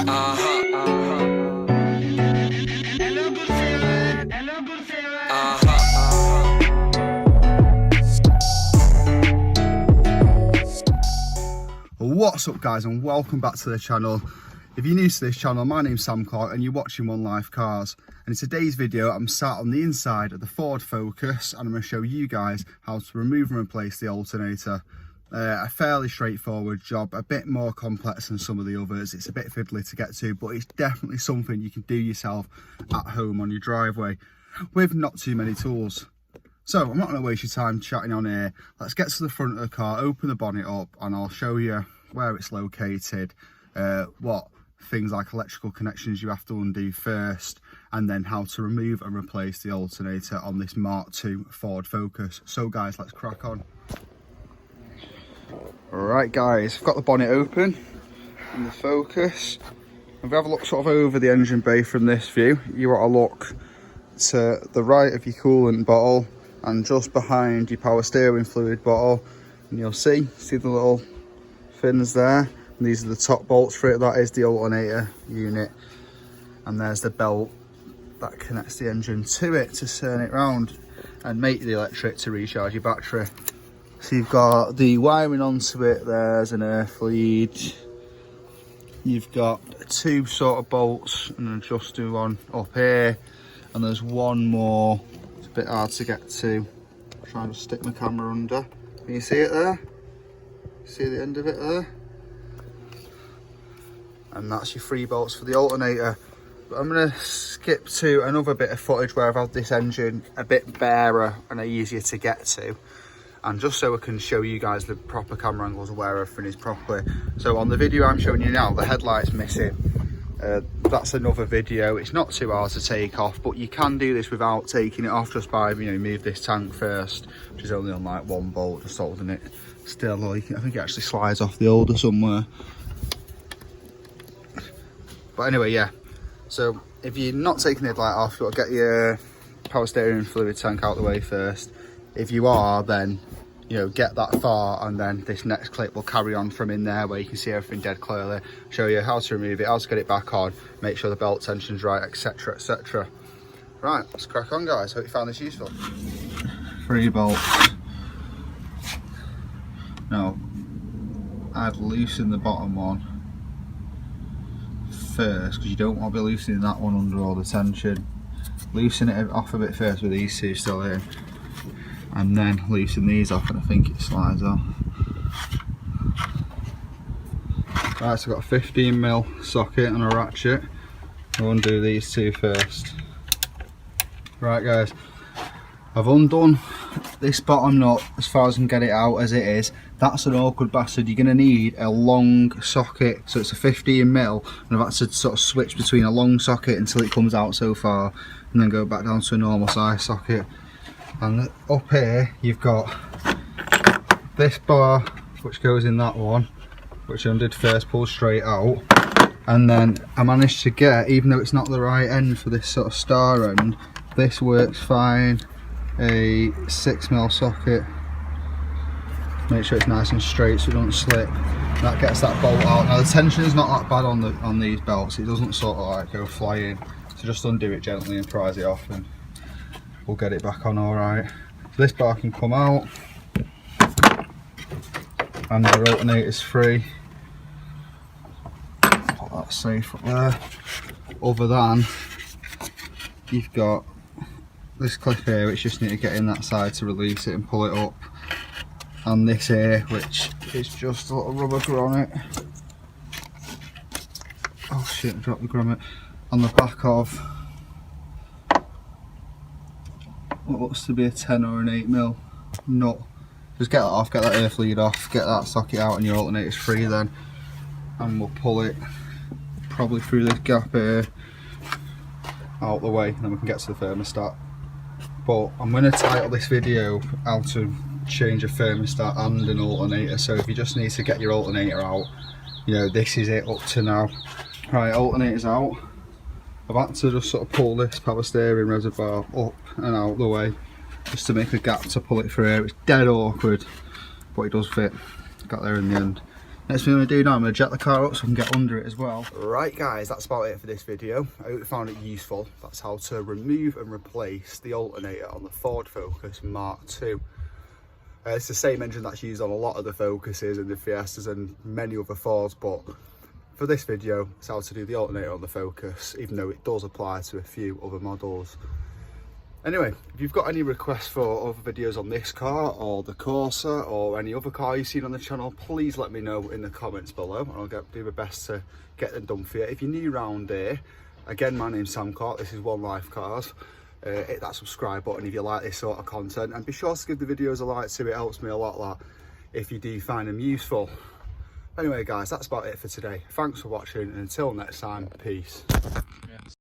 What's up guys, and welcome back to the channel. If you're new to this channel, my name's Sam Clark and you're watching One Life Cars, and in today's video I'm sat on the inside of the Ford Focus and I'm going to show you guys how to remove and replace the alternator. A fairly straightforward job, a bit more complex than some of the others. It's a bit fiddly to get to, but it's definitely something you can do yourself at home on your driveway with not too many tools. So I'm not going to waste your time chatting on here. Let's get to the front of the car, open the bonnet up, and I'll show you where it's located, what things like electrical connections you have to undo first, and then how to remove and replace the alternator on this Mark II Ford Focus. So guys, let's crack on. Alright guys, I've got the bonnet open in the Focus. If we have a look sort of over the engine bay from this view, you want to look to the right of your coolant bottle and just behind your power steering fluid bottle, and you'll see the little fins there. And these are the top bolts for it. That is the alternator unit, and there's the belt that connects the engine to it to turn it round and make the electric to recharge your battery. So you've got the wiring onto it. There's an earth lead. You've got two sort of bolts and an adjuster one up here, and there's one more. It's a bit hard to get to. I'm trying to stick my camera under. Can you see it there? See the end of it there? And that's your 3 bolts for the alternator. But I'm going to skip to another bit of footage where I've had this engine a bit barer and easier to get to, and just so I can show you guys the proper camera angles of where everything is properly. So on the video I'm showing you now, the headlight's missing. That's another video. It's not too hard to take off, but you can do this without taking it off, just by, move this tank first, which is only on like 1 bolt, just holding it still. I think it actually slides off the holder somewhere. But anyway, yeah, so if you're not taking the headlight off, you've got to get your power steering fluid tank out of the way first. If you are, then get that far, and then this next clip will carry on from in there where you can see everything dead clearly, show you how to remove it, how to get it back on, make sure the belt tension's right, etc, etc. Right, let's crack on guys. Hope you found this useful. 3 bolts. Now, I'd loosen the bottom one first, because you don't want to be loosening that one under all the tension. Loosen it off a bit first with these two still in, and then loosen these off, and I think it slides off. Right, so I've got a 15mm socket and a ratchet. I'll undo these two first. Right guys, I've undone this bottom nut as far as I can get it out as it is. That's an awkward bastard. You're going to need a long socket, so it's a 15mm, and I've had to sort of switch between a long socket until it comes out so far, and then go back down to a normal size socket. And up here you've got this bar which goes in that one, which I undid first, pulled straight out, and then I managed to get, even though it's not the right end for this sort of star end, this works fine, a 6mm socket. Make sure it's nice and straight so it doesn't slip. And that gets that bolt out. Now the tension is not that bad on these belts, it doesn't sort of like go flying, so just undo it gently and prise it off and we'll get it back on alright. So this bar can come out, and the alternator's free. Put that safe up there. Other than you've got this clip here which just need to get in that side to release it and pull it up, and this here which is just a little rubber grommet. Oh shit, I dropped the grommet on the back of what looks to be a 10 or an 8mm nut. Just get that off, get that earth lead off, get that socket out, and your alternator's free then. And we'll pull it probably through this gap here out the way, and then we can get to the thermostat. But I'm going to title this video how to change a thermostat and an alternator, so if you just need to get your alternator out, this is it up to now. Right, alternator's out. I've had to just sort of pull this power steering reservoir up and out the way just to make a gap to pull it through. It's dead awkward, but it does fit. Got there in the end. Next thing I'm going to do now, I'm going to jack the car up so I can get under it as well. Right guys, that's about it for this video. I hope you found it useful. That's how to remove and replace the alternator on the Ford Focus Mark II. It's the same engine that's used on a lot of the Focuses and the Fiestas and many other Fords, but for this video, it's how to do the alternator on the Focus, even though it does apply to a few other models. Anyway, if you've got any requests for other videos on this car or the Corsa or any other car you've seen on the channel, please let me know in the comments below and I'll do my best to get them done for you. If you're new around here, again, my name's Sam Clark, this is One Life Cars. Hit that subscribe button if you like this sort of content, and be sure to give the videos a like too, it helps me a lot that if you do find them useful. Anyway guys, that's about it for today. Thanks for watching and until next time, peace.